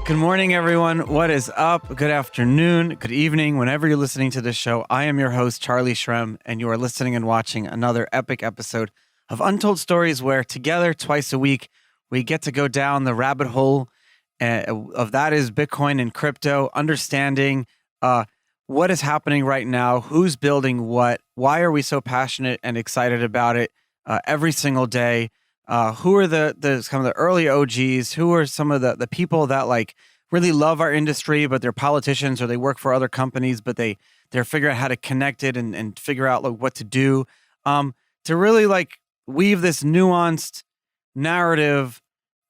Good morning, everyone. What is up? Good afternoon, good evening, whenever you're listening to this show. I am your host, Charlie Shrem, and you are listening and watching another epic episode of Untold Stories, where together twice a week, we get to go down the rabbit hole of that is Bitcoin and crypto, understanding what is happening right now, who's building what, why are we so passionate and excited about it every single day. Who are the kind of the early OGs? Who are some of the people that like really love our industry, but they're politicians or they work for other companies, but they're figuring out how to connect it and figure out like what to do to really like weave this nuanced narrative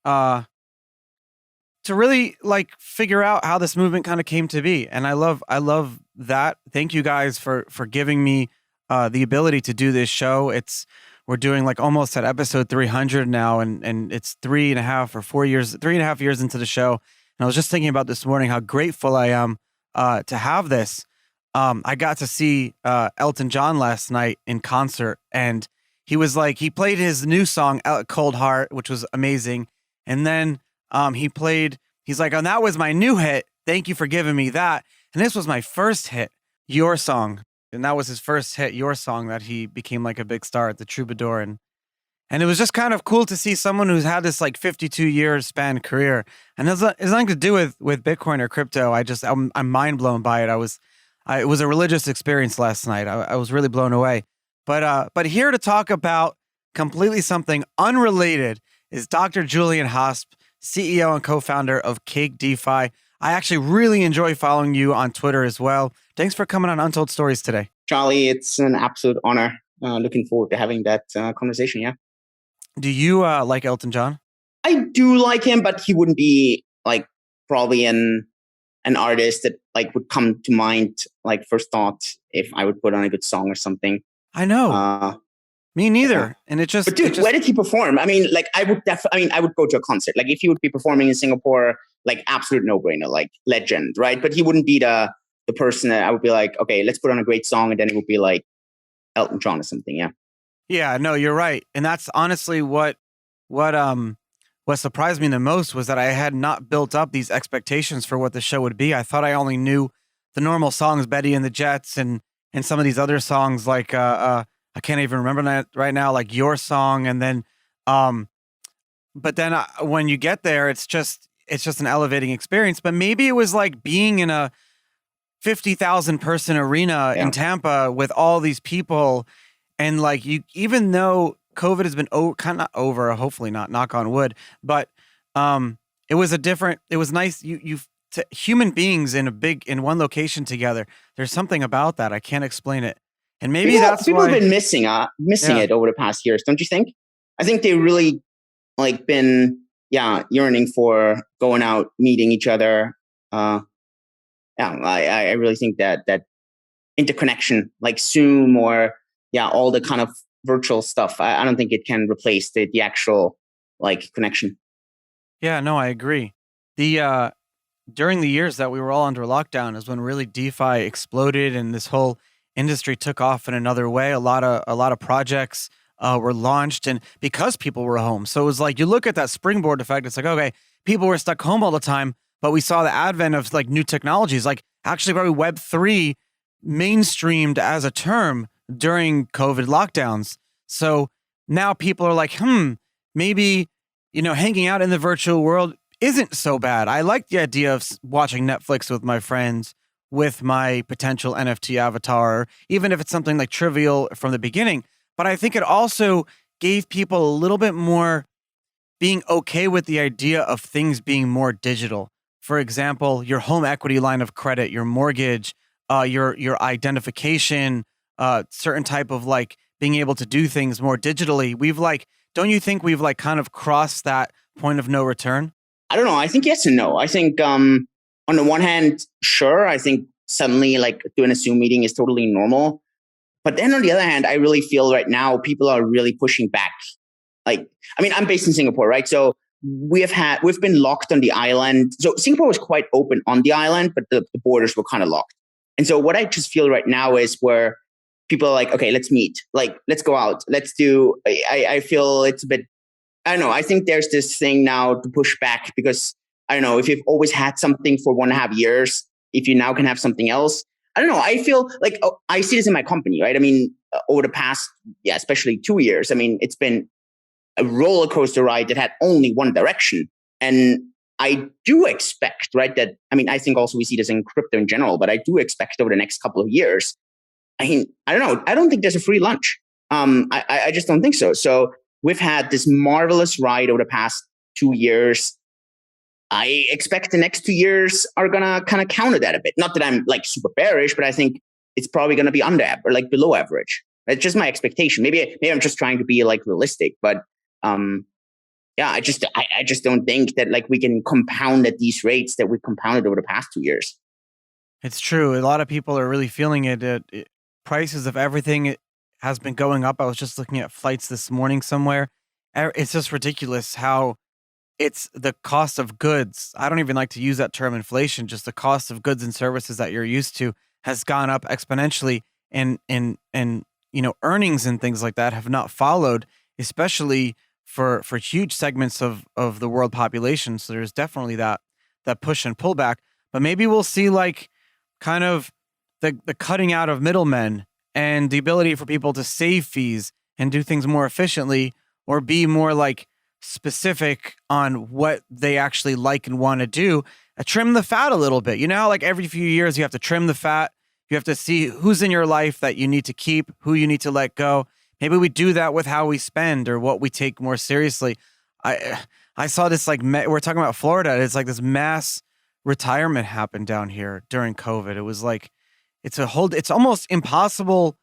to really like figure out how this movement kind of came to be. And I love that. Thank you guys for giving me the ability to do this show. We're doing like almost at episode 300 now, and it's 3.5 years into the show. And I was just thinking about this morning how grateful I am to have this. I got to see Elton John last night in concert, and he played his new song, Cold Heart, which was amazing. And then he's like, and that was my new hit. Thank you for giving me that. And this was my first hit, Your Song. And that was his first hit, Your Song, that he became like a big star at the Troubadour. And it was just kind of cool to see someone who's had this like 52 years span career. And it's nothing to do with Bitcoin or crypto. I'm mind blown by it. It was a religious experience last night. I was really blown away. But here to talk about completely something unrelated is Dr. Julian Hosp, CEO and co-founder of Cake DeFi. I actually really enjoy following you on Twitter as well. Thanks for coming on Untold Stories today. Charlie, it's an absolute honor. Looking forward to having that conversation, yeah. Do you like Elton John? I do like him, but he wouldn't be like probably an artist that like would come to mind like first thought if I would put on a good song or something. I know. Me neither. Yeah. And it just... But dude, where did he perform? I mean, like I would go to a concert. Like if he would be performing in Singapore, like absolute no-brainer, like legend, right? But he wouldn't be the person that I would be like, okay, let's put on a great song, and then it would be like Elton John or something, yeah. Yeah, no, you're right. And that's honestly what surprised me the most was that I had not built up these expectations for what the show would be. I thought I only knew the normal songs, Betty and the Jets, and some of these other songs like I can't even remember that right now, like Your Song. And then, but then when you get there, it's just an elevating experience. But maybe it was like being in a 50,000 person arena in Tampa with all these people. And like even though COVID has been kind of over, hopefully not, knock on wood, but it was nice. Human beings in one location together. There's something about that. I can't explain it. And maybe that's people why have been missing it over the past years, don't you think? I think they really like been yearning for going out, meeting each other. I really think that interconnection, like Zoom or all the kind of virtual stuff, I don't think it can replace the actual like connection. Yeah, no, I agree. During the years that we were all under lockdown is when really DeFi exploded and this whole industry took off in another way. A lot of projects were launched, and because people were home. So it was like, you look at that springboard effect, it's like, okay, people were stuck home all the time, but we saw the advent of like new technologies, like actually probably Web3 mainstreamed as a term during COVID lockdowns. So now people are like, maybe, hanging out in the virtual world isn't so bad. I like the idea of watching Netflix with my friends, with my potential NFT avatar, even if it's something like trivial from the beginning. But I think it also gave people a little bit more being okay with the idea of things being more digital. For example, your home equity line of credit, your mortgage, your identification, certain type of like being able to do things more digitally. Don't you think we've like kind of crossed that point of no return? I don't know. I think yes and no. I think on the one hand, sure, I think suddenly like doing a Zoom meeting is totally normal. But then on the other hand, I really feel right now people are really pushing back. Like, I mean, I'm based in Singapore, right? So we've been locked on the island. So Singapore was quite open on the island, but the borders were kind of locked. And so what I just feel right now is where people are like, okay, let's meet, like, let's go out. I feel it's a bit, I don't know. I think there's this thing now to push back because I don't know, if you've always had something for 1.5 years, if you now can have something else. I don't know. I feel like I see this in my company, right? I mean, over the past, especially 2 years, I mean, it's been a roller coaster ride that had only one direction. And I do expect, right, that, I mean, I think also we see this in crypto in general, but I do expect over the next couple of years, I mean, I don't know. I don't think there's a free lunch. I just don't think so. So we've had this marvelous ride over the past 2 years. I expect the next 2 years are going to kind of counter that a bit. Not that I'm like super bearish, but I think it's probably going to be under or like below average. That's just my expectation. Maybe I'm just trying to be like realistic, but I just don't think that like we can compound at these rates that we compounded over the past 2 years. It's true. A lot of people are really feeling it. Prices of everything has been going up. I was just looking at flights this morning somewhere. It's just ridiculous how it's the cost of goods. I don't even like to use that term inflation. Just the cost of goods and services that you're used to has gone up exponentially, and earnings and things like that have not followed, especially for huge segments of the world population. So there's definitely that push and pullback. But maybe we'll see like kind of the cutting out of middlemen and the ability for people to save fees and do things more efficiently, or be more like specific on what they actually like and want to do. Trim the fat a little bit. You know, like every few years you have to trim the fat. You have to see who's in your life that you need to keep, who you need to let go. Maybe we do that with how we spend or what we take more seriously. I saw this like we're talking about Florida. It's like this mass retirement happened down here during COVID. It was like it's almost impossible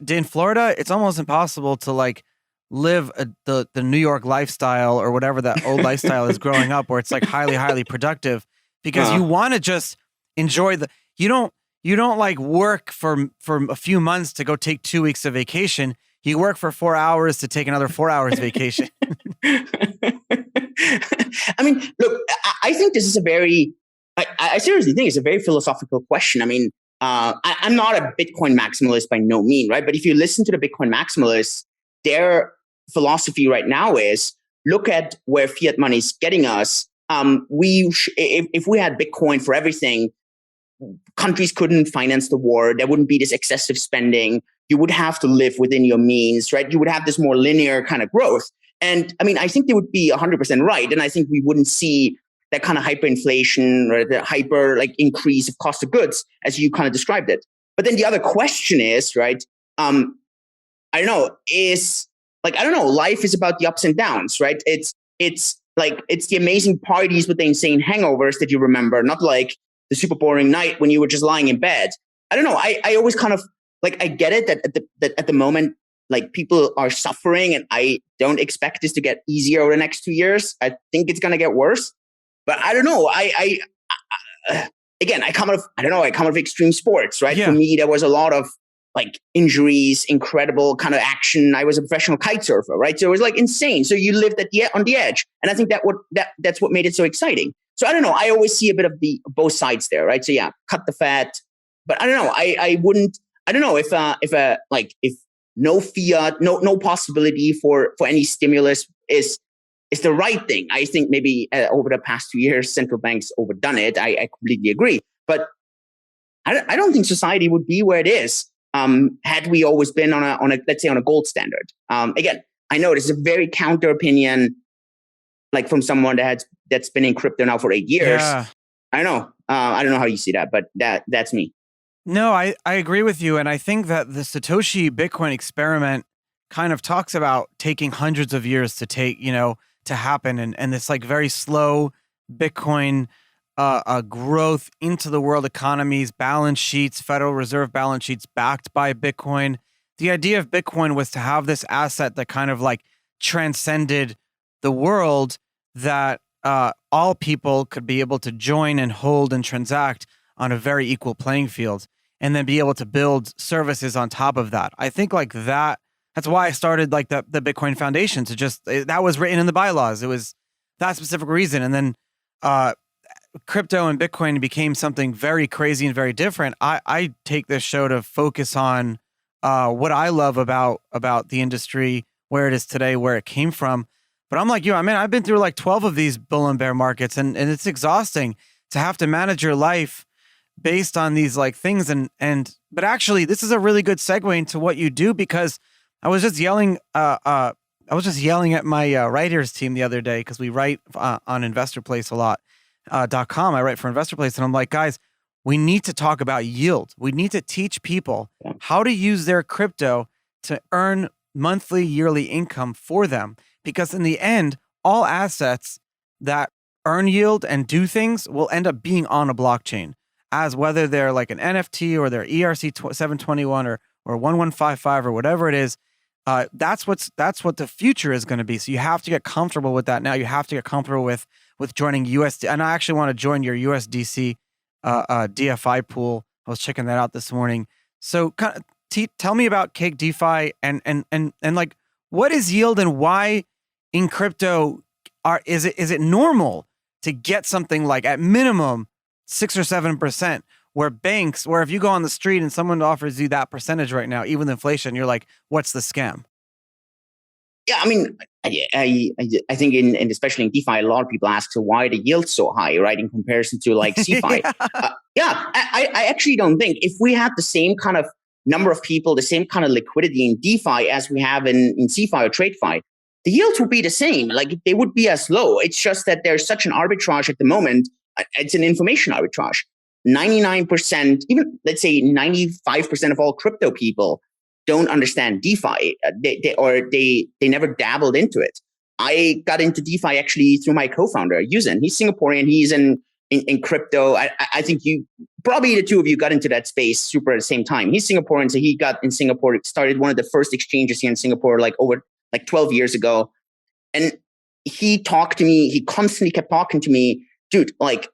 in Florida. It's almost impossible to like live the New York lifestyle or whatever that old lifestyle is growing up, where it's like highly productive, because you want to just enjoy you don't like work for a few months to go take 2 weeks of vacation. You work for 4 hours to take another 4 hours vacation. I mean, look, I think this is I seriously think it's a very philosophical question. I mean, I'm not a Bitcoin maximalist by no means, right? But if you listen to the Bitcoin maximalists, their philosophy right now is look at where fiat money is getting us. If we had Bitcoin for everything, countries couldn't finance the war. There wouldn't be this excessive spending. You would have to live within your means, right? You would have this more linear kind of growth. And I mean, I think they would be 100% right. And I think we wouldn't see that kind of hyperinflation or the hyper like increase of cost of goods as you kind of described it. But then the other question is, right? I don't know, life is about the ups and downs, right? It's the amazing parties with the insane hangovers that you remember, not like the super boring night when you were just lying in bed. I don't know. I always kind of like, I get it that at the moment, like people are suffering, and I don't expect this to get easier over the next 2 years. I think it's going to get worse, but I don't know. I come out of extreme sports, right? Yeah. For me, there was a lot of like injuries, incredible kind of action. I was a professional kitesurfer, right? So it was like insane. So you lived on the edge. And I think that's what made it so exciting. So I don't know. I always see a bit of both sides there, right? So yeah, cut the fat. But I don't know. I don't know if no fiat, no possibility for any stimulus is the right thing. I think maybe over the past 2 years, central banks overdone it. I completely agree. But I don't think society would be where it is had we always been on a let's say on a gold standard. Again, I know this is a very counter opinion, like from someone that's been in crypto now for 8 years. Yeah. I know. I don't know how you see that, but that's me. No, I agree with you. And I think that the Satoshi Bitcoin experiment kind of talks about taking hundreds of years to happen. And this like very slow Bitcoin growth into the world economies, balance sheets, Federal Reserve balance sheets backed by Bitcoin. The idea of Bitcoin was to have this asset that kind of like transcended the world, that all people could be able to join and hold and transact on a very equal playing field, and then be able to build services on top of that. I think like that's why I started like the Bitcoin Foundation, that was written in the bylaws. It was that specific reason. And then crypto and Bitcoin became something very crazy and very different. I take this show to focus on what I love about the industry, where it is today, where it came from. But I'm like you, I mean, I've been through like 12 of these bull and bear markets, and it's exhausting to have to manage your life based on these like things. But actually, this is a really good segue into what you do, because I was just yelling at my writers team the other day, because we write on Investor Place a lot, .com. I write for Investor Place, and I'm like, guys, we need to talk about yield. We need to teach people how to use their crypto to earn monthly, yearly income for them. Because in the end, all assets that earn yield and do things will end up being on a blockchain, as whether they're like an NFT or they're ERC-721 or 1155 or whatever it is. That's what the future is going to be. So you have to get comfortable with that now. You have to get comfortable with joining USD. And I actually want to join your USDC DFI pool. I was checking that out this morning. So kind of tell me about Cake DeFi and like, what is yield, and why in crypto is it normal to get something like at minimum 6 or 7%, where if you go on the street and someone offers you that percentage right now, even the inflation, you're like, what's the scam? Yeah, I mean, I think especially in DeFi, a lot of people ask, so why are the yields so high, right, in comparison to like CeFi? I actually don't think, if we had the same kind of number of people, the same kind of liquidity in DeFi as we have in CeFi or TradeFi, the yields would be the same. Like, they would be as low. It's just that there's such an arbitrage at the moment. It's an information arbitrage. 99%, even let's say 95% of all crypto people don't understand DeFi. They never dabbled into it. I got into DeFi actually through my co-founder, U-Zyn. He's Singaporean. He's in crypto. I think probably the two of you got into that space super at the same time. He's Singaporean, so he got in Singapore, started one of the first exchanges here in Singapore, like over 12 years ago. And he talked to me. He constantly kept talking to me, dude, like,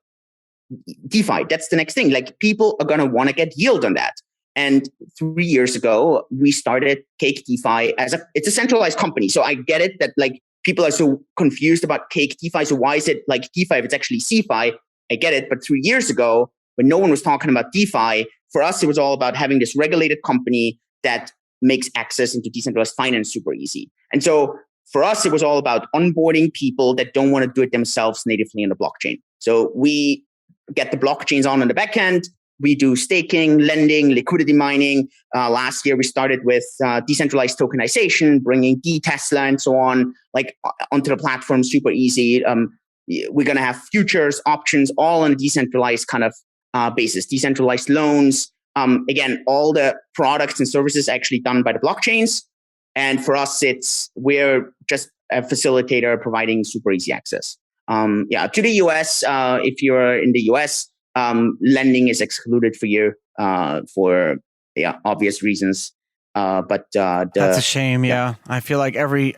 DeFi, that's the next thing. Like, people are going to want to get yield on that. And 3 years ago, we started Cake DeFi it's a centralized company. So I get it that like people are so confused about Cake DeFi. So why is it like DeFi if it's actually CeFi? I get it. But 3 years ago, when no one was talking about DeFi, for us, it was all about having this regulated company that makes access into decentralized finance super easy. And so for us, it was all about onboarding people that don't want to do it themselves natively on the blockchain. So we get the blockchains on the back end. We do staking, lending, liquidity mining. Last year, we started with decentralized tokenization, bringing Tesla and so on, like onto the platform, super easy. We're going to have futures, options, all on a decentralized kind of basis, decentralized loans. Again, all the products and services actually done by the blockchains. And for us, we're just a facilitator providing super easy access. To the US, if you're in the US, lending is excluded for you for obvious reasons. But that's a shame. Yeah, I feel like every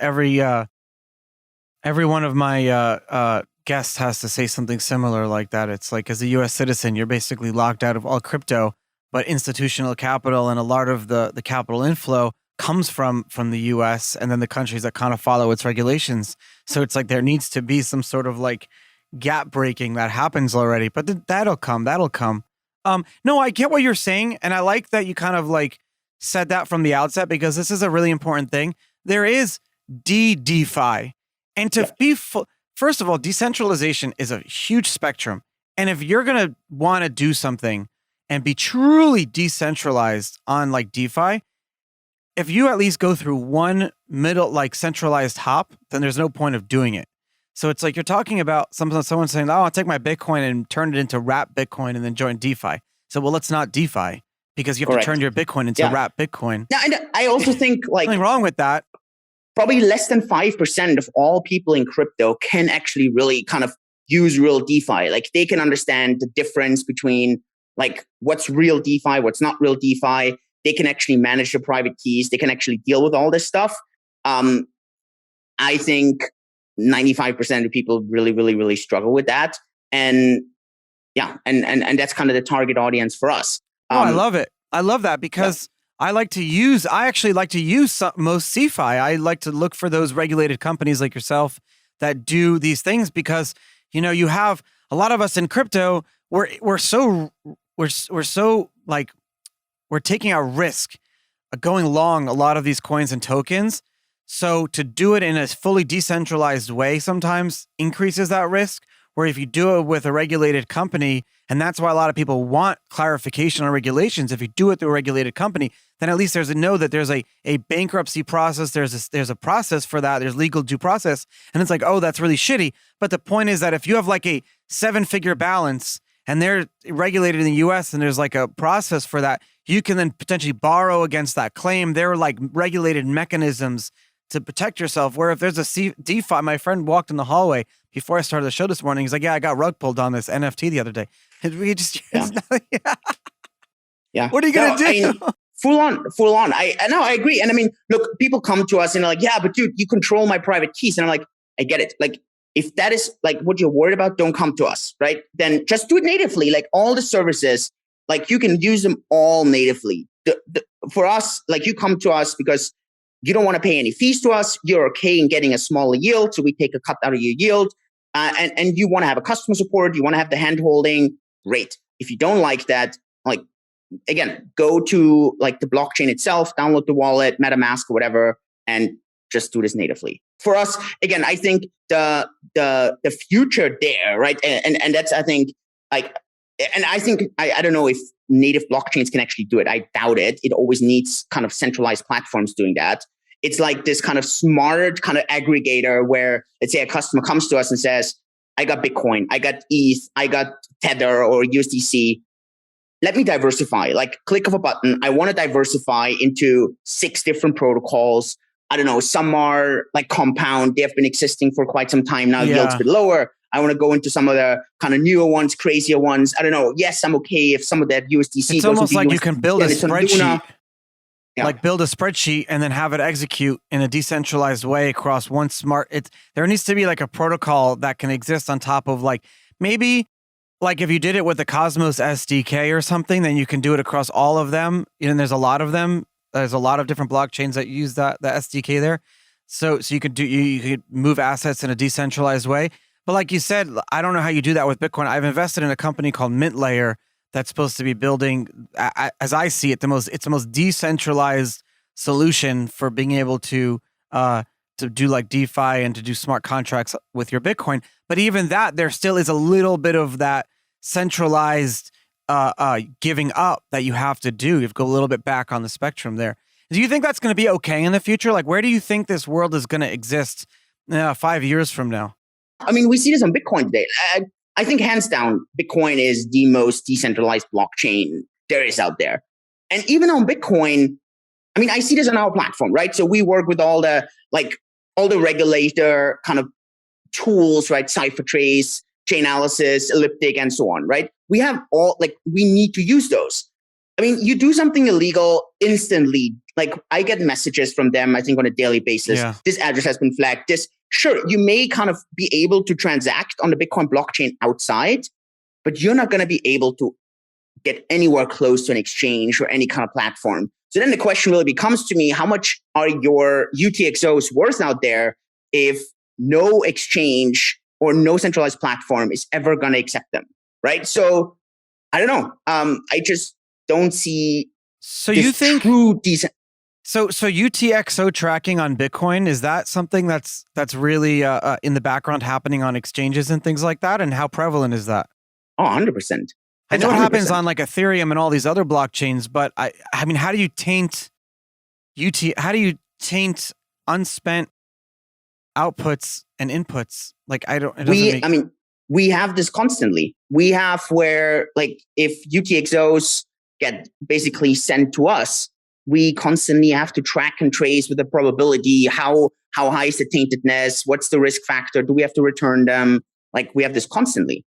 one of my guests has to say something similar like that. It's like, as a U.S. citizen, you're basically locked out of all crypto, but institutional capital and a lot of the capital inflow comes from the U.S. and then the countries that kind of follow its regulations. So it's like there needs to be some sort of like gap breaking that happens already, but that'll come. No, I get what you're saying, and I like that you kind of like said that from the outset, because this is a really important thing. There is DeFi, and to be first of all, decentralization is a huge spectrum, and if you're gonna want to do something and be truly decentralized on like DeFi, if you at least go through one middle like centralized hop, then there's no point of doing it. So it's like you're talking about someone saying, "Oh, I'll take my Bitcoin and turn it into wrap Bitcoin and then join DeFi." So, well, it's not DeFi, because you have to turn your Bitcoin into wrap Bitcoin. Yeah, and I also think like nothing wrong with that. Probably less than 5% of all people in crypto can actually really kind of use real DeFi. Like, they can understand the difference between like what's real DeFi, what's not real DeFi. They can actually manage the private keys. They can actually deal with all this stuff. I think 95% of people really, really, really struggle with that. And and that's kind of the target audience for us. I love it. I love that, because I actually like to use most CeFi. I like to look for those regulated companies like yourself that do these things, because, you have a lot of us in crypto, we're taking a risk going long a lot of these coins and tokens. So to do it in a fully decentralized way sometimes increases that risk. Where if you do it with a regulated company, and that's why a lot of people want clarification on regulations. If you do it through a regulated company, then at least there's a know that there's a bankruptcy process. There's a process for that. There's legal due process. And it's like, oh, that's really shitty. But the point is that if you have like a 7-figure balance and they're regulated in the US and there's like a process for that, you can then potentially borrow against that claim. There are like regulated mechanisms to protect yourself. Where if there's a DeFi, my friend walked in the hallway before I started the show this morning. He's like, yeah, I got rug pulled on this NFT the other day. And we just, Yeah. What are you going to do? I mean, full on. I know, I agree. And I mean, look, people come to us and they're like, yeah, but dude, you control my private keys. And I'm like, I get it. Like, if that is like what you're worried about, don't come to us, right? Then just do it natively. Like all the services, like you can use them all natively. For us, like you come to us because you don't want to pay any fees to us. You're okay in getting a smaller yield. So we take a cut out of your yield. And you want to have a customer support. You want to have the hand holding. Great. If you don't like that, like, again, go to like the blockchain itself, download the wallet, MetaMask or whatever, and just do this natively. For us, again, I think the future there, right? And that's, I think, like, and I think, I don't know if native blockchains can actually do it. I doubt it. It always needs kind of centralized platforms doing that. It's like this kind of smart kind of aggregator where, let's say a customer comes to us and says, I got Bitcoin, I got ETH, I got Tether or USDC. Let me diversify. Like click of a button. I want to diversify into 6 different protocols. I don't know. Some are like Compound. They have been existing for quite some time now. Yield's a bit lower. I want to go into some of the kind of newer ones, crazier ones. I don't know. Yes, I'm okay if some of that USDC. It's almost like you can build a spreadsheet. Yeah. Like build a spreadsheet and then have it execute in a decentralized way across one smart. There needs to be like a protocol that can exist on top of like maybe like if you did it with the Cosmos SDK or something, then you can do it across all of them. And there's a lot of them. There's a lot of different blockchains that use the SDK there. So you could you could move assets in a decentralized way. But like you said, I don't know how you do that with Bitcoin. I've invested in a company called Mint Layer that's supposed to be building, as I see it, it's the most decentralized solution for being able to do like DeFi and to do smart contracts with your Bitcoin. But even that, there still is a little bit of that centralized giving up that you have to do. You have to go a little bit back on the spectrum there. Do you think that's going to be okay in the future? Like, where do you think this world is going to exist 5 years from now? I mean, we see this on Bitcoin today. I think hands down, Bitcoin is the most decentralized blockchain there is out there. And even on Bitcoin, I mean, I see this on our platform, right? So we work with all the regulator kind of tools, right? CipherTrace, Chainalysis, Elliptic, and so on, right? We have all, like, we need to use those. I mean, you do something illegal instantly. Like I get messages from them, I think on a daily basis. Yeah. This address has been flagged. Sure, you may kind of be able to transact on the Bitcoin blockchain outside, but you're not going to be able to get anywhere close to an exchange or any kind of platform. So then the question really becomes to me, how much are your UTXOs worth out there if no exchange or no centralized platform is ever going to accept them, right? So I don't know. I just don't see you think true decent. So UTXO tracking on Bitcoin, is that something that's really in the background happening on exchanges and things like that? And how prevalent is that? Oh, 100%. I know it happens on like Ethereum and all these other blockchains, but I mean, how do you taint unspent outputs and inputs? Like we have this constantly. We have where like if UTXOs get basically sent to us, we constantly have to track and trace with the probability, how high is the taintedness, what's the risk factor, do we have to return them? Like we have this constantly.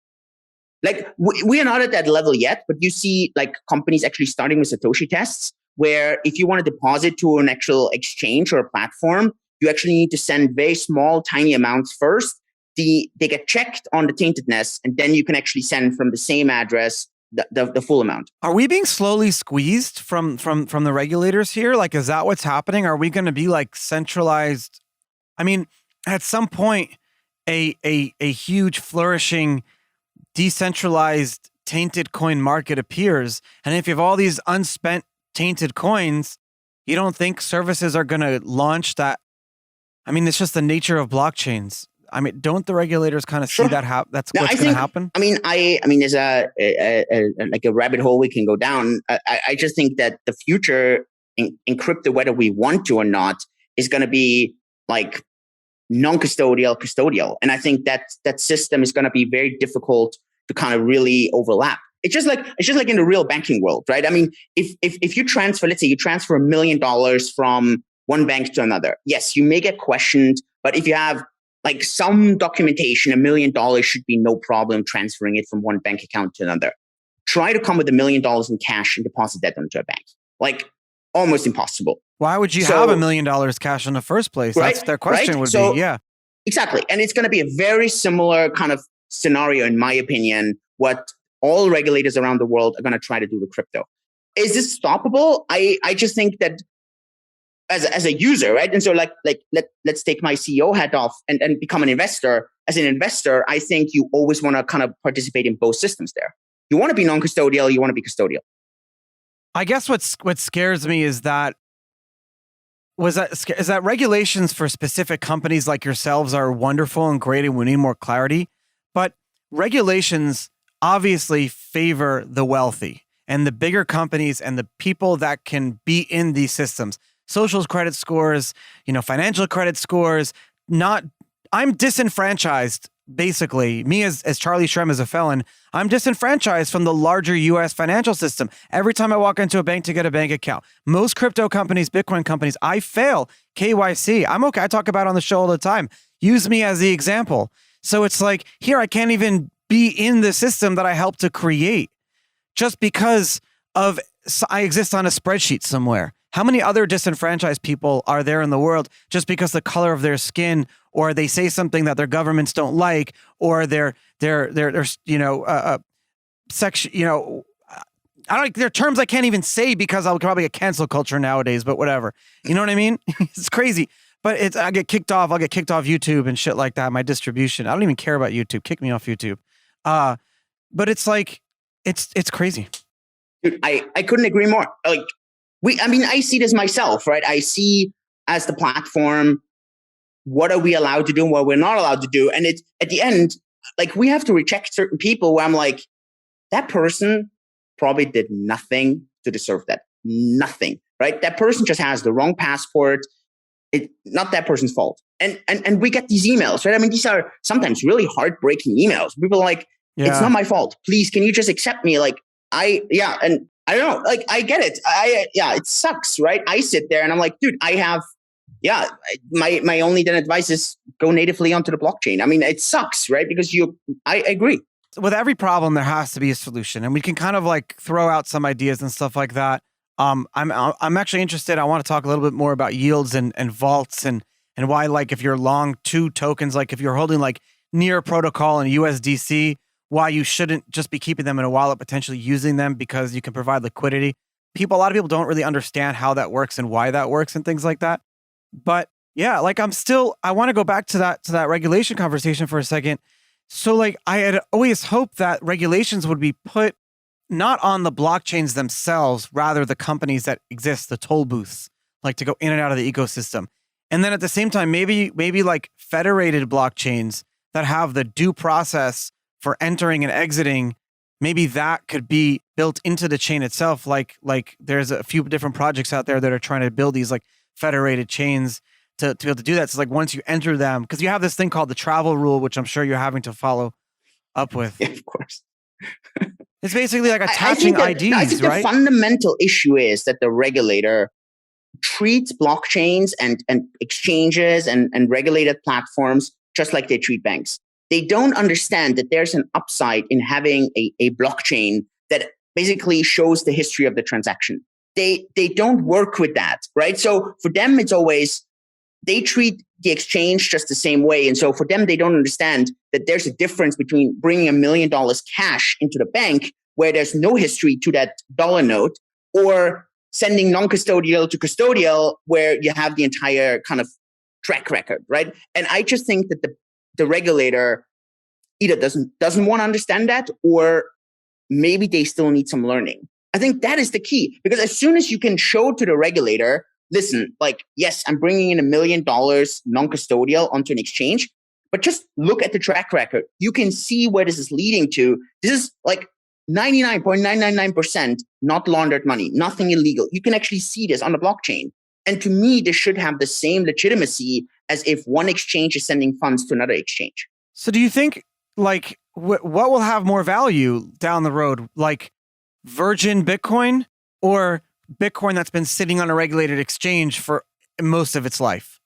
Like we are not at that level yet, but you see like companies actually starting with Satoshi tests, where if you want to deposit to an actual exchange or a platform, you actually need to send very small, tiny amounts first. They get checked on the taintedness, and then you can actually send from the same address the full amount. Are we being slowly squeezed from the regulators here? Like, is that what's happening? Are we going to be like centralized? I mean, at some point, a huge flourishing decentralized tainted coin market appears. And if you have all these unspent tainted coins, you don't think services are going to launch that I mean, it's just the nature of blockchains. I mean, don't the regulators kind of see that that's now, what's going to happen? I mean, there's like a rabbit hole we can go down. I just think that the future in crypto, whether we want to or not, is going to be like non-custodial, custodial, and I think that system is going to be very difficult to kind of really overlap. It's just like in the real banking world, right? I mean, if you transfer, let's say you transfer $1 million from one bank to another, yes, you may get questioned, but if you have like some documentation, $1 million should be no problem transferring it from one bank account to another. Try to come with $1 million in cash and deposit that into a bank. Like almost impossible. Why would you have $1 million cash in the first place? Right, that's their question would be, yeah. Exactly. And it's going to be a very similar kind of scenario, in my opinion, what all regulators around the world are going to try to do with crypto. Is this stoppable? I just think that as a user, right? And so let's take my CEO hat off and become an investor. As an investor, I think you always want to kind of participate in both systems there. You want to be non-custodial, you want to be custodial. I guess what scares me is that regulations for specific companies like yourselves are wonderful and great, and we need more clarity. But regulations obviously favor the wealthy and the bigger companies and the people that can be in these systems. Social credit scores, financial credit scores. I'm disenfranchised. Basically, me as Charlie Shrem as a felon, I'm disenfranchised from the larger U.S. financial system. Every time I walk into a bank to get a bank account, most crypto companies, Bitcoin companies, I fail KYC. I'm okay. I talk about it on the show all the time. Use me as the example. So it's like, here, I can't even be in the system that I helped to create just because I exist on a spreadsheet somewhere. How many other disenfranchised people are there in the world just because the color of their skin, or they say something that their governments don't like, or they're section, I don't. There are terms I can't even say because I'll probably get cancel culture nowadays. But whatever, you know what I mean? It's crazy. But I get kicked off. I'll get kicked off YouTube and shit like that. My distribution. I don't even care about YouTube. Kick me off YouTube. But it's like it's crazy. Dude, I couldn't agree more. Like. I see this myself, right? I see as the platform, what are we allowed to do and what we're not allowed to do? And it's at the end, like we have to reject certain people where I'm like, that person probably did nothing to deserve that. Nothing, right? That person just has the wrong passport. It's not that person's fault. And we get these emails, right? I mean, these are sometimes really heartbreaking emails. People are like, It's not my fault. Please, can you just accept me? Like, and I don't know, like, I get it. It sucks, right? I sit there and I'm like, dude, my only then advice is go natively onto the blockchain. I mean, it sucks, right? Because I agree. With every problem, there has to be a solution, and we can kind of like throw out some ideas and stuff like that. I'm actually interested. I want to talk a little bit more about yields and vaults and why, like, if you're long two tokens, like if you're holding like Near Protocol and USDC, why you shouldn't just be keeping them in a wallet, potentially using them because you can provide liquidity. A lot of people don't really understand how that works and why that works and things like that. But yeah, like I want to go back to that regulation conversation for a second. So like I had always hoped that regulations would be put not on the blockchains themselves, rather the companies that exist, the toll booths, like to go in and out of the ecosystem. And then at the same time, maybe like federated blockchains that have the due process for entering and exiting, maybe that could be built into the chain itself. Like there's a few different projects out there that are trying to build these like federated chains to be able to do that. So like once you enter them, because you have this thing called the travel rule, which I'm sure you're having to follow up with. Yeah, of course. It's basically like attaching IDs, I think right? The fundamental issue is that the regulator treats blockchains and exchanges and regulated platforms just like they treat banks. They don't understand that there's an upside in having a blockchain that basically shows the history of the transaction. They don't work with that, right? So for them, it's always, they treat the exchange just the same way. And so for them, they don't understand that there's a difference between bringing $1 million cash into the bank where there's no history to that dollar note, or sending non-custodial to custodial where you have the entire kind of track record, right? And I just think that the regulator either doesn't want to understand that, or maybe they still need some learning. I think that is the key, because as soon as you can show to the regulator listen, like, yes, I'm bringing in $1 million non-custodial onto an exchange, but just look at the track record. You can see where this is leading to. This is like 99.999% not laundered money, nothing illegal. You can actually see this on the blockchain. And to me, this should have the same legitimacy as if one exchange is sending funds to another exchange. So do you think, like, what will have more value down the road, like virgin Bitcoin or Bitcoin that's been sitting on a regulated exchange for most of its life?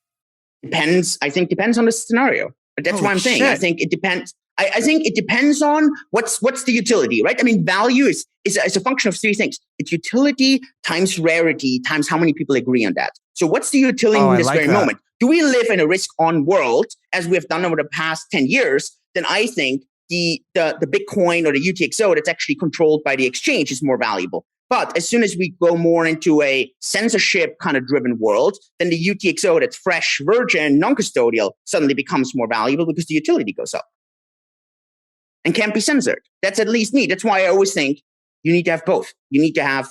Depends. I think depends on the scenario. That's what I'm saying. I think it depends. I think it depends on what's the utility, right? I mean, value is a function of three things. It's utility times rarity times how many people agree on that. So what's the utility in this very moment? Do we live in a risk-on world, as we have done over the past 10 years? Then I think the Bitcoin or the UTXO that's actually controlled by the exchange is more valuable. But as soon as we go more into a censorship kind of driven world, then the UTXO that's fresh, virgin, non-custodial suddenly becomes more valuable because the utility goes up and can't be censored. That's at least me. That's why I always think you need to have both. You need to have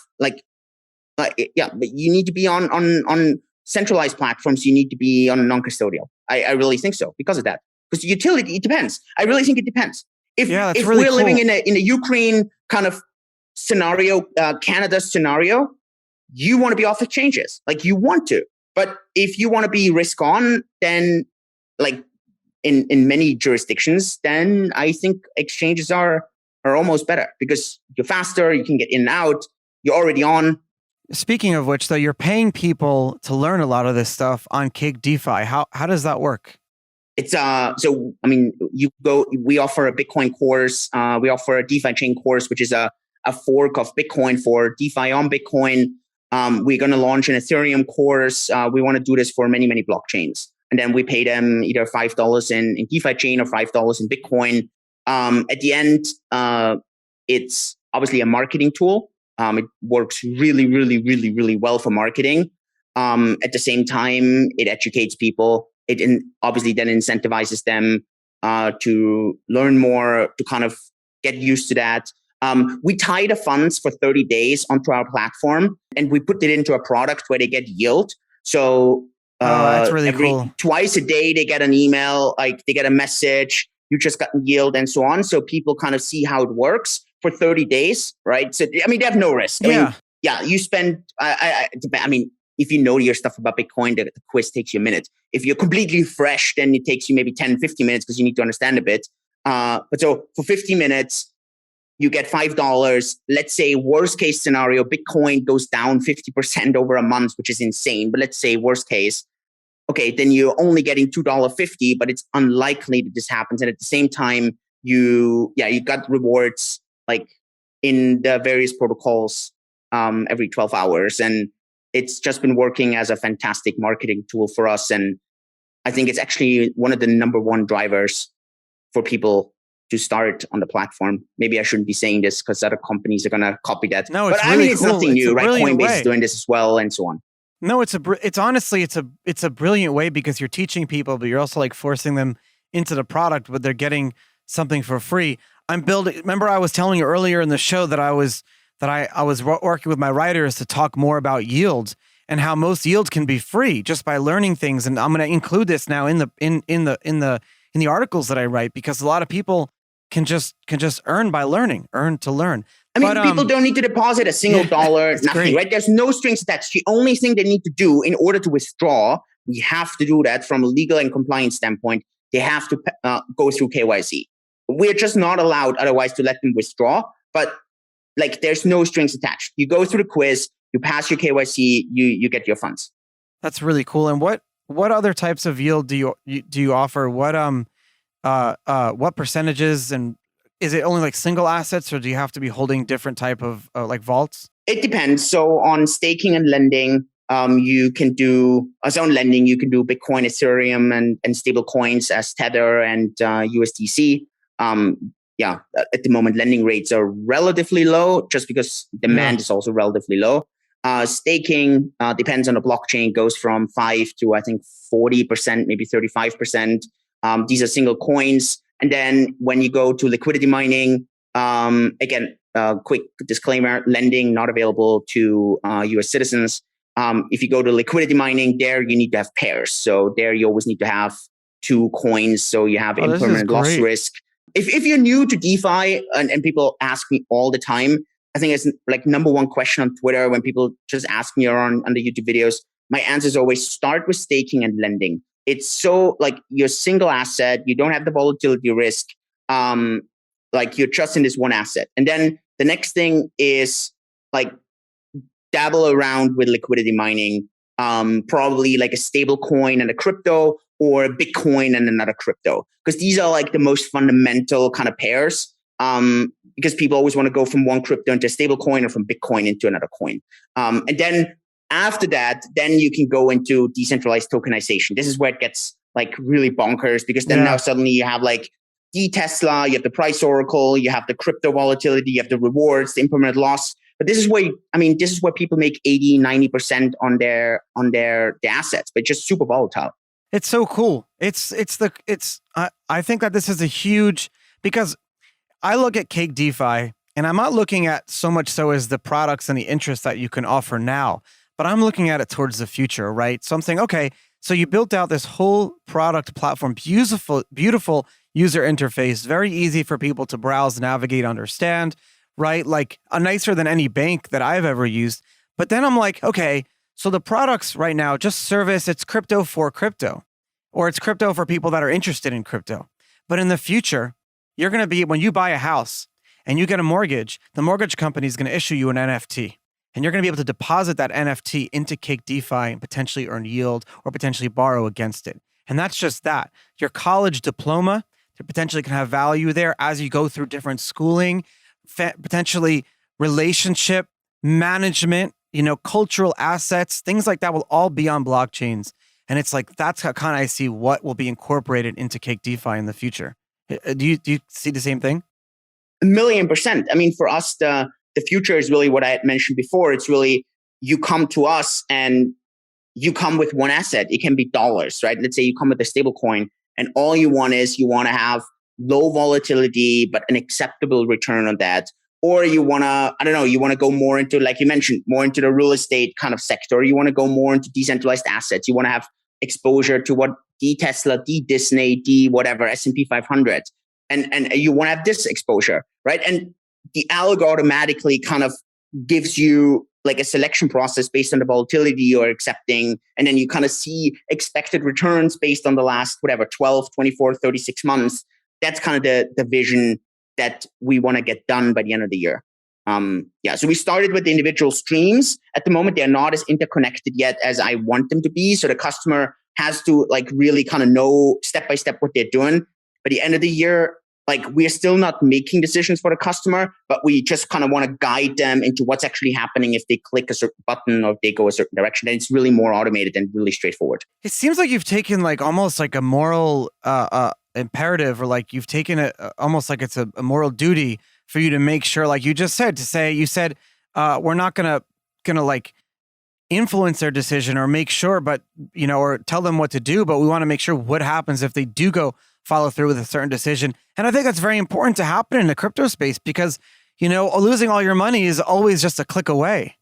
but you need to be on centralized platforms. You need to be on non-custodial. I really think so because of that. Because the utility, it depends. I really think it depends. If really we're living in a Ukraine kind of scenario, Canada scenario, you want to be off exchanges. Like you want to. But if you want to be risk on, then like in many jurisdictions, then I think exchanges are almost better because you're faster, you can get in and out, you're already on. Speaking of which, though, you're paying people to learn a lot of this stuff on Cake DeFi. How does that work? It's so I mean, we offer a Bitcoin course, we offer a DeFi chain course, which is a fork of Bitcoin for DeFi on Bitcoin. We're going to launch an Ethereum course. We want to do this for many, many blockchains. And then we pay them either $5 in DeFi chain or $5 in Bitcoin. At the end, it's obviously a marketing tool. It works really, really, really, really well for marketing. At the same time, it educates people. It obviously then incentivizes them to learn more, to kind of get used to that. We tie the funds for 30 days onto our platform, and we put it into a product where they get yield. So that's really cool. Twice a day, they get an email, like they get a message, you just got yield and so on. So people kind of see how it works for 30 days, right? So, I mean, they have no risk. I mean, you spend, I mean, if you know your stuff about Bitcoin, the quiz takes you a minute. If you're completely fresh, then it takes you maybe 10, 15 minutes because you need to understand a bit. But so for 50 minutes, you get $5. Let's say worst case scenario, Bitcoin goes down 50% over a month, which is insane. But let's say worst case, okay, then you're only getting $2.50, but it's unlikely that this happens. And at the same time, you got rewards like in the various protocols every 12 hours. And it's just been working as a fantastic marketing tool for us. And I think it's actually one of the number one drivers for people to start on the platform. Maybe I shouldn't be saying this because other companies are going to copy that. No, it's but really I mean, it's cool. nothing new, right? Coinbase is doing this as well and so on. No, it's honestly a brilliant way because you're teaching people, but you're also like forcing them into the product, but they're getting something for free. Remember I was telling you earlier in the show that I was working with my writers to talk more about yields and how most yields can be free just by learning things. And I'm going to include this now in the articles that I write because a lot of people can just earn by learning, earn to learn. I mean, people don't need to deposit a single dollar, nothing, great. Right? There's no strings attached. The only thing they need to do in order to withdraw, we have to do that from a legal and compliance standpoint. They have to go through KYC. We're just not allowed otherwise to let them withdraw. But like, there's no strings attached. You go through the quiz, you pass your KYC, you get your funds. That's really cool. And what other types of yield do you offer? What percentages, and is it only like single assets, or do you have to be holding different type of like vaults? It depends. So on staking and lending, you can do on lending. You can do Bitcoin, Ethereum, and stable coins as Tether and USDC. At the moment, lending rates are relatively low just because demand is also relatively low. Staking depends on the blockchain, goes from 5 to I think 40%, maybe 35%. These are single coins. And then when you go to liquidity mining, again, quick disclaimer, lending not available to US citizens. If you go to liquidity mining, there you need to have pairs. So there you always need to have two coins. So you have impermanent loss risk. If you're new to DeFi and people ask me all the time, I think it's like number one question on Twitter when people just ask me or on the YouTube videos, my answer is always start with staking and lending. It's so like you're single asset, you don't have the volatility risk, like you're just in this one asset. And then the next thing is like dabble around with liquidity mining, probably like a stable coin and a crypto, or a Bitcoin and another crypto, because these are like the most fundamental kind of pairs. Because people always want to go from one crypto into a stable coin or from Bitcoin into another coin. And then after that, then you can go into decentralized tokenization. This is where it gets like really bonkers, because then now suddenly you have like Tesla, you have the price oracle, you have the crypto volatility, you have the rewards, the impermanent loss. But this is where, this is where people make 80, 90% on their assets, but just super volatile. It's so cool. I think that this is a huge, because I look at Cake DeFi and I'm not looking at so much so as the products and the interest that you can offer now, but I'm looking at it towards the future, right? So I'm saying, okay, so you built out this whole product platform, beautiful user interface, very easy for people to browse, navigate, understand, right? Like nicer than any bank that I've ever used. But then I'm like, okay, so the products right now just service, it's crypto for crypto, or it's crypto for people that are interested in crypto. But in the future, you're going to be, when you buy a house and you get a mortgage, the mortgage company is going to issue you an NFT. And you're going to be able to deposit that NFT into Cake DeFi and potentially earn yield or potentially borrow against it. And that's just that. Your college diploma potentially can have value there as you go through different schooling, potentially relationship management, cultural assets, things like that will all be on blockchains. And it's like, that's how kind of I see what will be incorporated into Cake DeFi in the future. Do you see the same thing? 1,000,000%. For us, the future is really what I had mentioned before. It's really, you come to us and you come with one asset. It can be dollars, right? Let's say you come with a stable coin and all you want to have low volatility, but an acceptable return on that. Or you want to, you want to go more into, like you mentioned, more into the real estate kind of sector. You want to go more into decentralized assets. You want to have exposure to what Tesla, Disney, whatever, S&P 500. And you want to have this exposure, right? And the algo automatically kind of gives you like a selection process based on the volatility you're accepting. And then you kind of see expected returns based on the last, 12, 24, 36 months. That's kind of the vision that we want to get done by the end of the year. So we started with the individual streams. At the moment, they're not as interconnected yet as I want them to be. So the customer has to like really kind of know step by step what they're doing. By the end of the year, like we're still not making decisions for the customer, but we just kind of want to guide them into what's actually happening if they click a certain button or if they go a certain direction. And it's really more automated and really straightforward. It seems like you've taken like almost like a moral imperative, or like you've taken it almost like it's a moral duty for you to make sure, like you just said, we're not gonna like influence their decision or make sure, but or tell them what to do, but we want to make sure what happens if they do go follow through with a certain decision. And I think that's very important to happen in the crypto space because, losing all your money is always just a click away.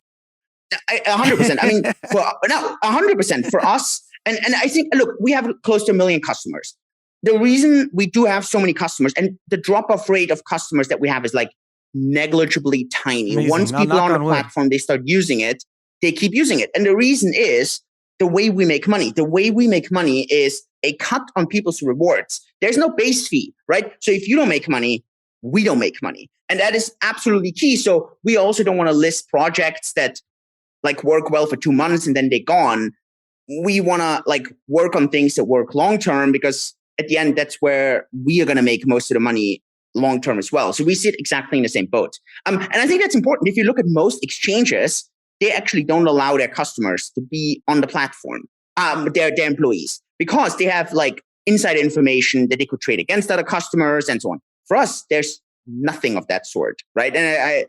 100%. 100% for us. And I think, look, we have close to 1 million customers. The reason we do have so many customers and the drop-off rate of customers that we have is like negligibly tiny. Amazing. Once people on the platform, they start using it, they keep using it. And the reason is the way we make money. The way we make money is a cut on people's rewards. There's no base fee, right? So if you don't make money, we don't make money. And that is absolutely key. So we also don't want to list projects that like work well for 2 months and then they're gone. We want to like work on things that work long-term because at the end, that's where we are going to make most of the money long-term as well. So we sit exactly in the same boat. And I think that's important. If you look at most exchanges, they actually don't allow their customers to be on the platform, their employees, because they have like inside information that they could trade against other customers and so on. For us, there's nothing of that sort, right? And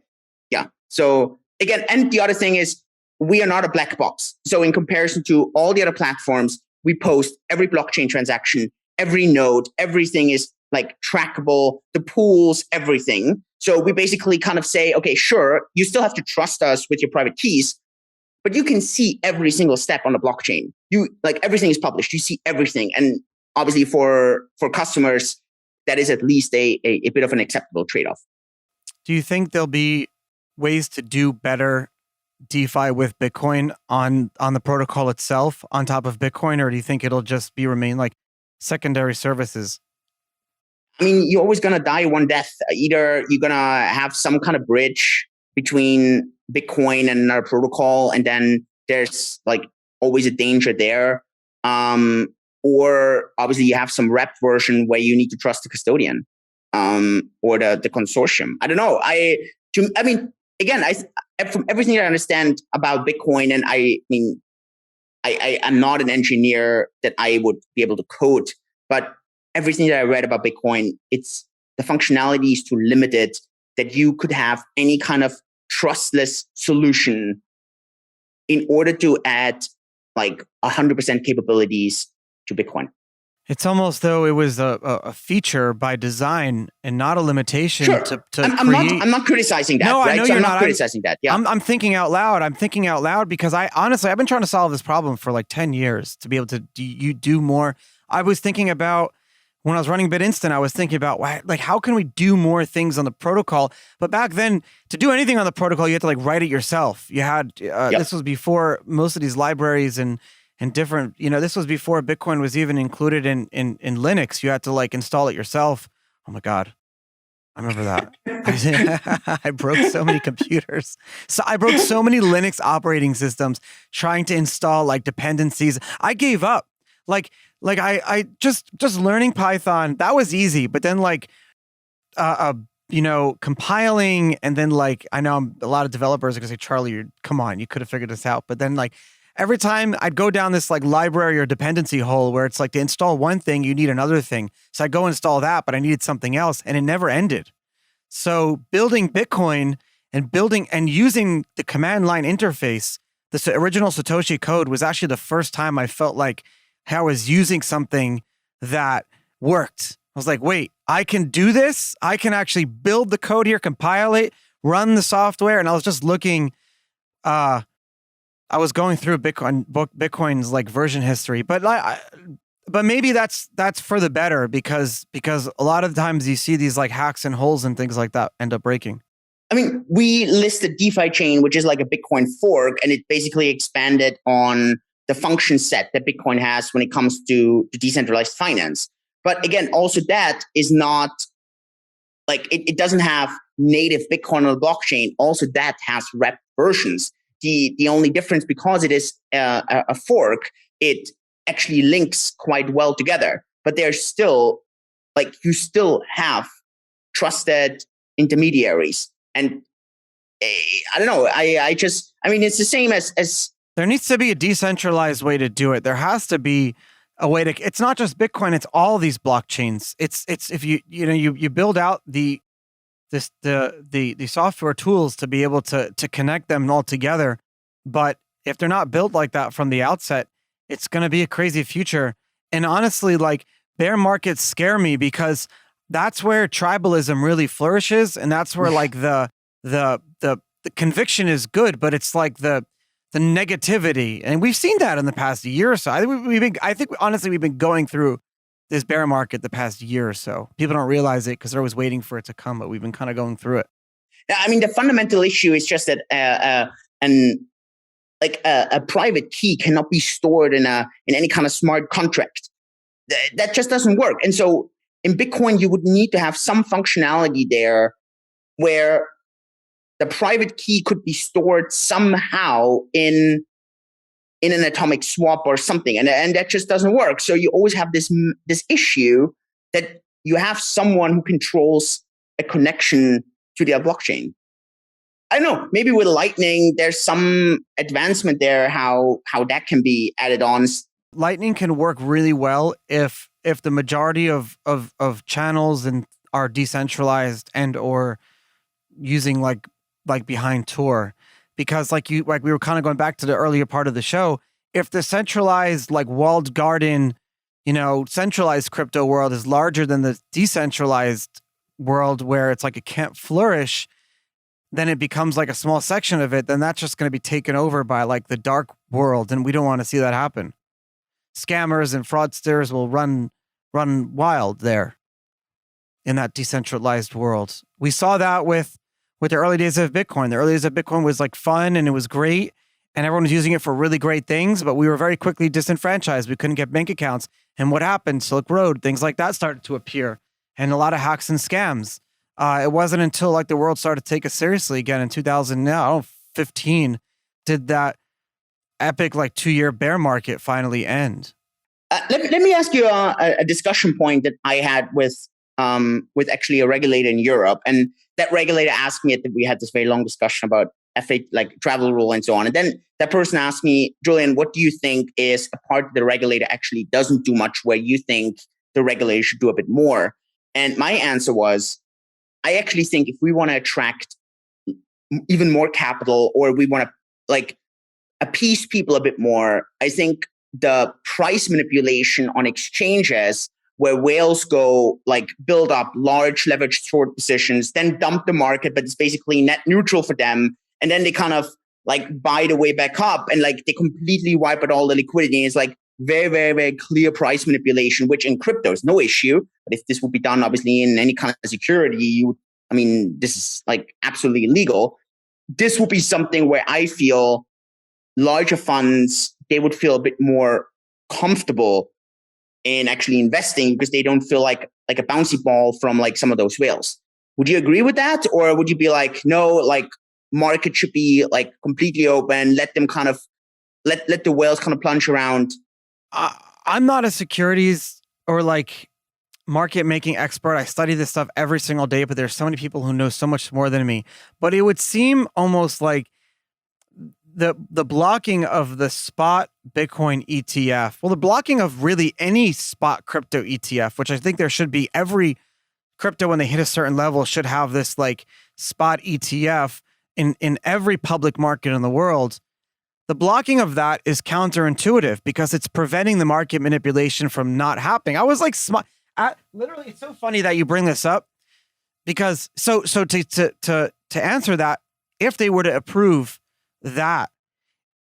So again, and the other thing is we are not a black box. So in comparison to all the other platforms, we post every blockchain transaction, every node, everything is like trackable, the pools, everything. So we basically kind of say, okay, sure, you still have to trust us with your private keys, but you can see every single step on the blockchain. You like everything is published. You see everything. And obviously for customers, that is at least a bit of an acceptable trade-off. Do you think there'll be ways to do better DeFi with Bitcoin on the protocol itself on top of Bitcoin, or do you think it'll just remain like secondary services? I mean, you're always going to die one death. Either you're going to have some kind of bridge between Bitcoin and another protocol, and then there's like always a danger there. Or obviously you have some wrapped version where you need to trust the custodian or the consortium. I don't know. I mean, again, from everything I understand about Bitcoin, and I mean, I'm not an engineer that I would be able to code, but everything that I read about Bitcoin, it's the functionality is too limited that you could have any kind of trustless solution in order to add like 100% capabilities to Bitcoin. It's almost though it was a feature by design and not a limitation sure. to I'm not criticizing that. No, right? I know so you're I'm not criticizing that. Yeah. I'm thinking out loud. I'm thinking out loud because I've been trying to solve this problem for like 10 years to be able to do more. I was thinking about when I was running BitInstant, I was thinking about like how can we do more things on the protocol? But back then, to do anything on the protocol, you had to like write it yourself. You had This was before most of these libraries and different, this was before Bitcoin was even included in Linux. You had to like install it yourself. Oh my God. I remember that. I broke so many computers. So I broke so many Linux operating systems trying to install like dependencies. I gave up. Like I just learning Python, that was easy. But then like, compiling, and then like, I know a lot of developers are gonna say, Charlie, come on, you could have figured this out. But then like, every time I'd go down this like library or dependency hole where it's like to install one thing, you need another thing. So I go install that, but I needed something else, and it never ended. So building Bitcoin and using the command line interface, the original Satoshi code was actually the first time I felt like I was using something that worked. I was like, wait, I can do this. I can actually build the code here, compile it, run the software. And I was just looking, I was going through Bitcoin's like version history, but maybe that's for the better because a lot of times you see these like hacks and holes and things like that end up breaking. I mean, we listed DeFi chain, which is like a Bitcoin fork, and it basically expanded on the function set that Bitcoin has when it comes to decentralized finance. But again, also that is not like it doesn't have native Bitcoin on the blockchain. Also, that has wrapped versions. The only difference, because it is a fork, it actually links quite well together. But there's still like you still have trusted intermediaries. And I don't know. I mean, it's the same as there needs to be a decentralized way to do it. There has to be a way to. It's not just Bitcoin. It's all these blockchains. It's if you build out the software tools to be able to connect them all together. But if they're not built like that from the outset, it's going to be a crazy future. And honestly, like bear markets scare me because that's where tribalism really flourishes, and that's where like the conviction is good, but it's like the negativity, and we've seen that in the past year or so. I think honestly we've been going through this bear market the past year or so. People don't realize it because they're always waiting for it to come, but we've been kind of going through it. I mean, the fundamental issue is just that a private key cannot be stored in any kind of smart contract. That just doesn't work. And so in Bitcoin, you would need to have some functionality there where the private key could be stored somehow in an atomic swap or something. And that just doesn't work. So you always have this issue that you have someone who controls a connection to their blockchain. I don't know, maybe with Lightning, there's some advancement there, how that can be added on. Lightning can work really well if the majority of channels are decentralized and or using like behind Tor, because like we were kind of going back to the earlier part of the show. If the centralized like walled garden, centralized crypto world is larger than the decentralized world where it's like it can't flourish, then it becomes like a small section of it, then that's just going to be taken over by like the dark world. And we don't want to see that happen. Scammers and fraudsters will run wild there in that decentralized world. We saw that with the early days of Bitcoin. The early days of Bitcoin was like fun and it was great and everyone was using it for really great things, but we were very quickly disenfranchised. We couldn't get bank accounts. And what happened? Silk Road, things like that started to appear and a lot of hacks and scams. It wasn't until like the world started to take us seriously again in 2015 did that epic like 2-year bear market finally end. Let me ask you a discussion point that I had with actually a regulator in Europe, and that regulator asked me that we had this very long discussion about like travel rule and so on, and then that person asked me, Julian, what do you think is a part that the regulator actually doesn't do much where you think the regulator should do a bit more? And my answer was, I actually think if we want to attract even more capital or we want to like appease people a bit more, I think the price manipulation on exchanges where whales go like build up large leveraged short positions, then dump the market, but it's basically net neutral for them. And then they kind of like buy the way back up and like they completely wipe out all the liquidity. It's like very, very, very clear price manipulation, which in crypto is no issue. But if this would be done, obviously, in any kind of security, this is like absolutely illegal. This would be something where I feel larger funds, they would feel a bit more comfortable in actually investing because they don't feel like a bouncy ball from like some of those whales. Would you agree with that? Or would you be like, no, like market should be like completely open, let them kind of, let the whales kind of plunge around? I'm not a securities or like market making expert. I study this stuff every single day, but there's so many people who know so much more than me. But it would seem almost like the blocking of the spot Bitcoin ETF, well, the blocking of really any spot crypto ETF, which I think there should be, every crypto when they hit a certain level should have this like spot ETF in every public market in the world. The blocking of that is counterintuitive because it's preventing the market manipulation from not happening. I was like, literally, it's so funny that you bring this up because so to answer that, if they were to approve that,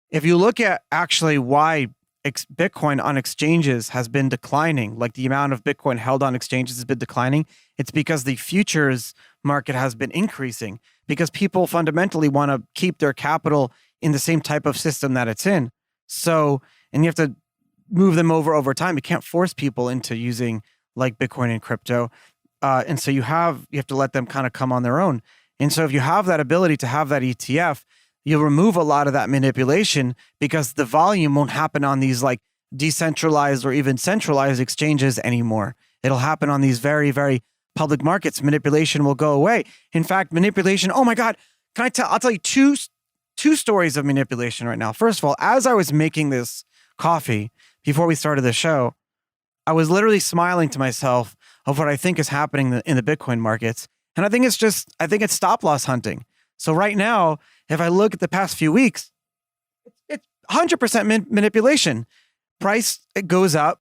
if you look at actually why Bitcoin on exchanges has been declining, like the amount of Bitcoin held on exchanges has been declining, it's because the futures market has been increasing because people fundamentally want to keep their capital in the same type of system that it's in. So, and you have to move them over time. You can't force people into using like Bitcoin and crypto. And so you have to let them kind of come on their own. And so if you have that ability to have that ETF, you'll remove a lot of that manipulation because the volume won't happen on these like decentralized or even centralized exchanges anymore. It'll happen on these very, very public markets. Manipulation will go away. In fact, manipulation, oh my God, I'll tell you two stories of manipulation right now. First of all, as I was making this coffee before we started the show, I was literally smiling to myself of what I think is happening in the Bitcoin markets. And I think it's stop loss hunting. So right now, if I look at the past few weeks, it's 100% manipulation. Price, it goes up,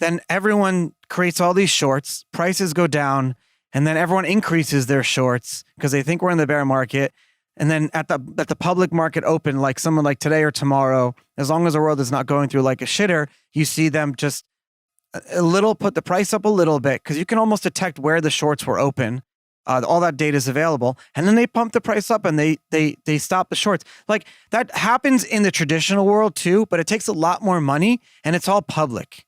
then everyone creates all these shorts, prices go down, and then everyone increases their shorts because they think we're in the bear market. And then at the public market open, like someone like today or tomorrow, as long as the world is not going through like a shitter, you see them just put the price up a little bit because you can almost detect where the shorts were open. All that data is available, and then they pump the price up and they stop the shorts. Like that happens in the traditional world too, but it takes a lot more money and it's all public,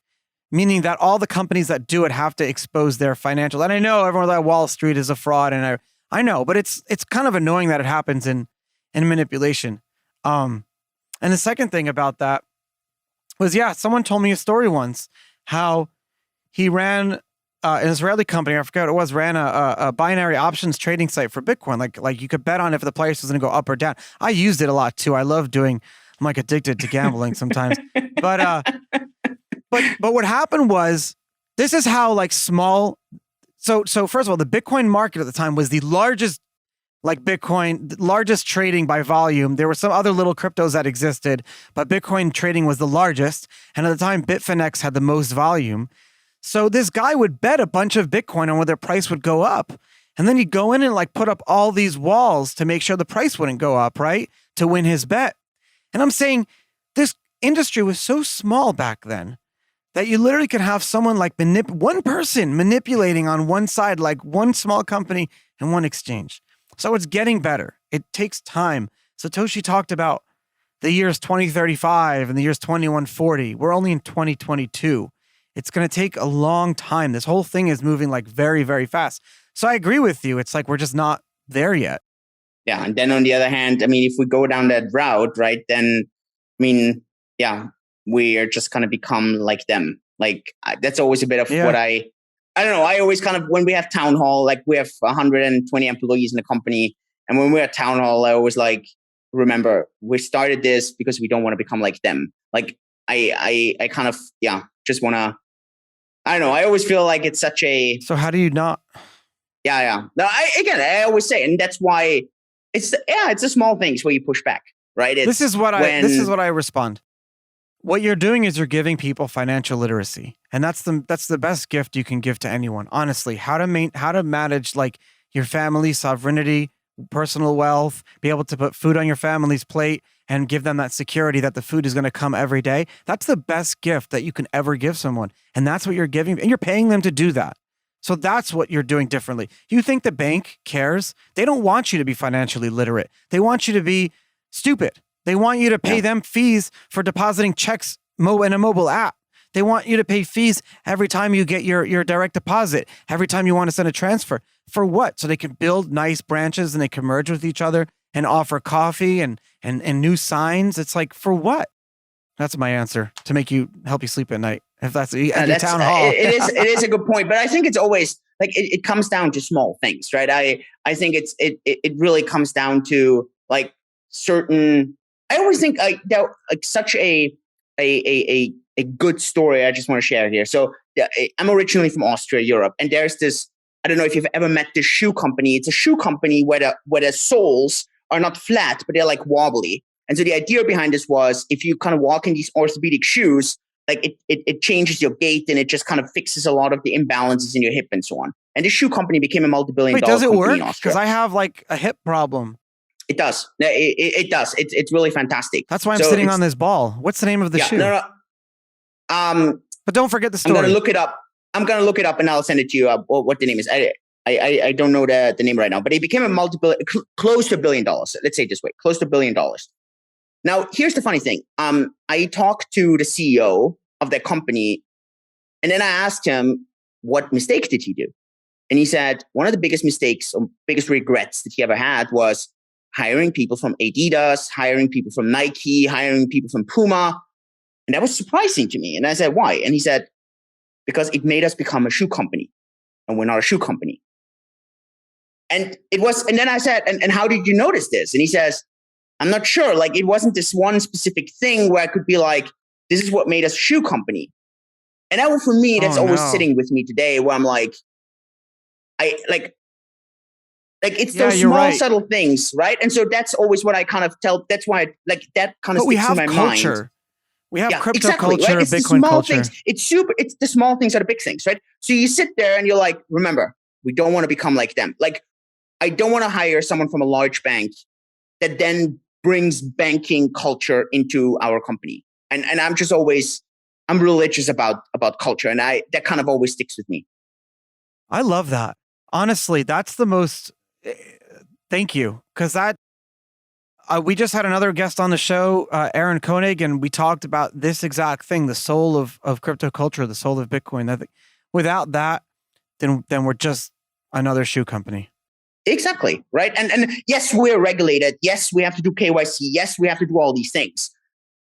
meaning that all the companies that do it have to expose their financials. And I know everyone at Wall Street is a fraud, and I know, but it's kind of annoying that it happens in manipulation. And the second thing about that was, someone told me a story once how he ran an Israeli company, I forgot what it was, ran a binary options trading site for Bitcoin. Like you could bet on if the price was going to go up or down. I used it a lot too. I love I'm like addicted to gambling sometimes. But what happened was, this is how like small. So first of all, the Bitcoin market at the time was the largest, like Bitcoin, largest trading by volume. There were some other little cryptos that existed, but Bitcoin trading was the largest. And at the time, Bitfinex had the most volume. So this guy would bet a bunch of Bitcoin on whether price would go up. And then he'd go in and like put up all these walls to make sure the price wouldn't go up, right? To win his bet. And I'm saying this industry was so small back then that you literally could have someone like one person manipulating on one side, like one small company and one exchange. So it's getting better. It takes time. Satoshi talked about the years 2035 and the years 2140. We're only in 2022. It's going to take a long time. This whole thing is moving like very, very fast. So I agree with you. It's like we're just not there yet. Yeah. And then on the other hand, I mean, if we go down that route, right, then, I mean, yeah, we are just going to become like them. Like that's always a bit of what I don't know. I always kind of, when we have town hall, like we have 120 employees in the company. And when we're at town hall, I always like, remember, we started this because we don't want to become like them. Like I kind of, just want to, I don't know. I always feel like it's such a. So how do you not? Yeah. No, I always say, and that's why it's the small things where you push back, right? This is what I respond. What you're doing is you're giving people financial literacy, and that's the best gift you can give to anyone. Honestly, how to manage like your family sovereignty, personal wealth, be able to put food on your family's plate, and give them that security that the food is going to come every day. That's the best gift that you can ever give someone, and that's what you're giving, and you're paying them to do that. So that's what you're doing differently. You think the bank cares? They don't want you to be financially literate. They want you to be stupid. They want you to pay them fees for depositing checks in a mobile app. They want you to pay fees every time you get your direct deposit, every time you want to send a transfer. For what? So they can build nice branches and they can merge with each other and offer coffee and new signs. It's like, for what? That's my answer to help you sleep at night. If that's at the town hall. It is a good point, but I think it's always like it comes down to small things, right? I think it really comes down to like certain. I always think like such a good story I just want to share here. So I'm originally from Austria, Europe, and there's this. I don't know if you've ever met this shoe company. It's a shoe company where the soles are not flat, but they're like wobbly. And so the idea behind this was if you kind of walk in these orthopedic shoes, like it changes your gait and it just kind of fixes a lot of the imbalances in your hip and so on. And this shoe company became a multi-billion-dollar company in Austria. Because I have like a hip problem. It does. It does. It's really fantastic. That's why I'm sitting on this ball. What's the name of the shoe? No. But don't forget the story. I'm going to look it up and I'll send it to you. What the name is. I don't know the name right now, but it became a close to $1 billion. Let's say it this way, close to $1 billion. Now, here's the funny thing. I talked to the CEO of that company, and then I asked him, what mistake did he do? And he said, one of the biggest mistakes or biggest regrets that he ever had was hiring people from Adidas, hiring people from Nike, hiring people from Puma. And that was surprising to me. And I said, why? And he said, because it made us become a shoe company, and we're not a shoe company. And then I said, and how did you notice this? And he says, I'm not sure. Like, it wasn't this one specific thing where I could be like, this is what made us a shoe company. And that, for me, that's always sitting with me today, where I'm like, it's those small, subtle things, right? And so that's always what I kind of tell. That's why, that kind of sticks in my culture. mind. We have crypto exactly, culture, right? It's Bitcoin the small culture. Things. It's the small things are the big things, right? So you sit there and you're like, remember, we don't want to become like them. Like, I don't want to hire someone from a large bank that then brings banking culture into our company. And I'm just always, I'm religious about culture, and that kind of always sticks with me. I love that. Honestly, that's the most. Thank you, because we just had another guest on the show, Aaron Koenig, and we talked about this exact thing: the soul of crypto culture, the soul of Bitcoin. Without that, then we're just another shoe company. Exactly, right? And yes, we're regulated. Yes, we have to do KYC. Yes, we have to do all these things.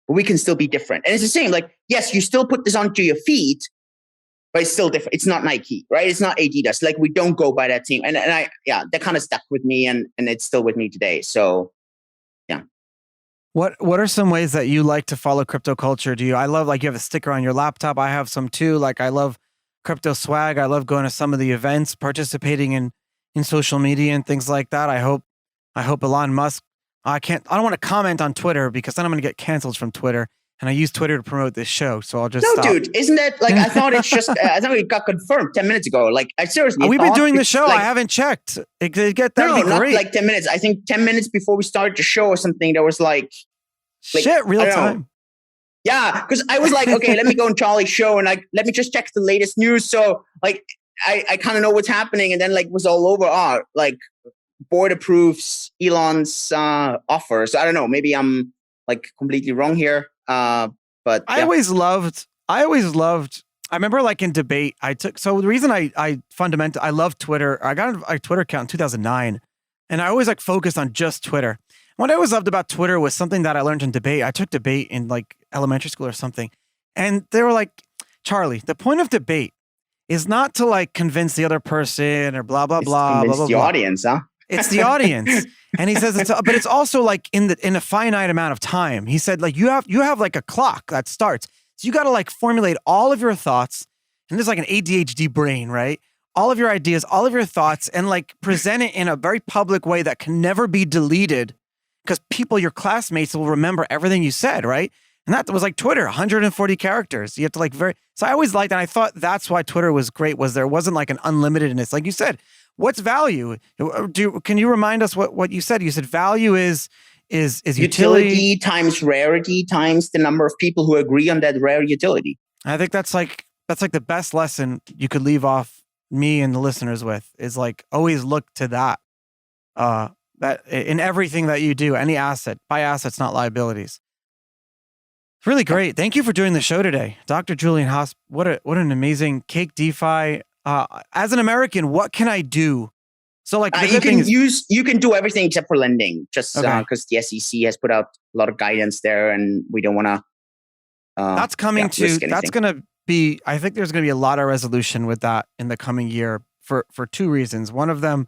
But we can still be different. And it's the same. Like, yes, you still put this onto your feet, but it's still different. It's not Nike, right? It's not Adidas. Like, we don't go by that team. And that kind of stuck with me, and it's still with me today. So, yeah. What are some ways that you like to follow crypto culture? I love, like, you have a sticker on your laptop. I have some too. Like, I love crypto swag. I love going to some of the events, participating in social media and things like that. I hope Elon Musk, I don't want to comment on Twitter because then I'm going to get canceled from Twitter. and I use Twitter to promote this show. So I'll just No, stop. dude, isn't that like, I thought it's just, I thought it got confirmed 10 minutes ago. Like, I seriously We've been doing the it's show. like, I haven't checked. That'd be not great. like 10 minutes. I think 10 minutes before we started the show or something, there was like shit, real I don't know. time. Yeah, because I was like, okay, let me go on Charlie's show and like, let me just check the latest news. So like, I kind of know what's happening. And then like was all over. Like board approves Elon's offer. So I don't know. Maybe I'm like completely wrong here. But yeah. I always loved. I remember like in debate, so the reason I love Twitter. I got a Twitter account in 2009, and I always like focused on just Twitter. What I always loved about Twitter was something that I learned in debate. I took debate in like elementary school or something. And they were like, Charlie, the point of debate is not to like convince the other person or blah, blah, blah, blah, blah, the blah. audience, huh? It's the audience. And he says, but it's also like in a finite amount of time. He said, like, you have like a clock that starts. So you got to like formulate all of your thoughts. And there's like an ADHD brain, right? All of your ideas, all of your thoughts, and like present it in a very public way that can never be deleted. Because your classmates will remember everything you said, right? And that was like Twitter, 140 characters. You have to like so I always liked, and I thought that's why Twitter was great, was there wasn't like an unlimitedness. Like you said, what's value? Can you remind us what you said? You said value is utility times rarity times the number of people who agree on that rare utility. I think that's like the best lesson you could leave off me and the listeners with, is like always look to that. That in everything that you do, any asset, buy assets, not liabilities. Really great. Thank you for doing the show today, Dr. Julian Hosp. What an amazing Cake DeFi. As an American, what can I do? So like you can do everything except for lending, just because okay. the SEC has put out a lot of guidance there, and we don't want to. That's coming that's going to be. I think there's going to be a lot of resolution with that in the coming year for two reasons. One of them,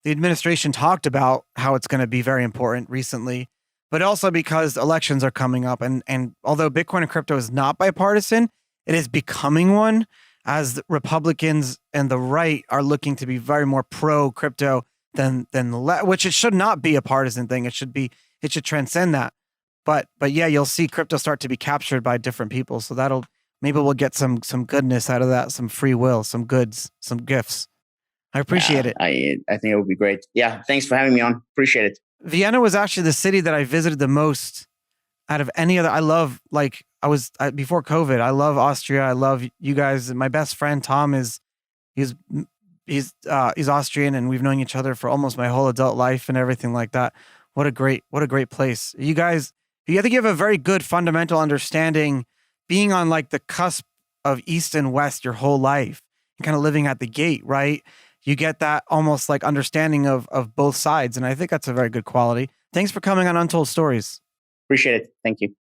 the administration talked about how it's going to be very important recently, but also because elections are coming up. And although Bitcoin and crypto is not bipartisan, it is becoming one, as the Republicans and the right are looking to be very more pro crypto than the left, which it should not be a partisan thing. It should transcend that. But yeah, you'll see crypto start to be captured by different people. So maybe we'll get some goodness out of that, some free will, some goods, some gifts. I appreciate it. I think it would be great. Yeah, thanks for having me on. Appreciate it. Vienna was actually the city that I visited the most out of any other. I love, like, before COVID, I love Austria. I love you guys. My best friend Tom he's Austrian, and we've known each other for almost my whole adult life and everything like that. What a great place. You guys, I think you have a very good fundamental understanding, being on like the cusp of East and West your whole life and kind of living at the gate, right? You get that almost like understanding of both sides. And I think that's a very good quality. Thanks for coming on Untold Stories. Appreciate it. Thank you.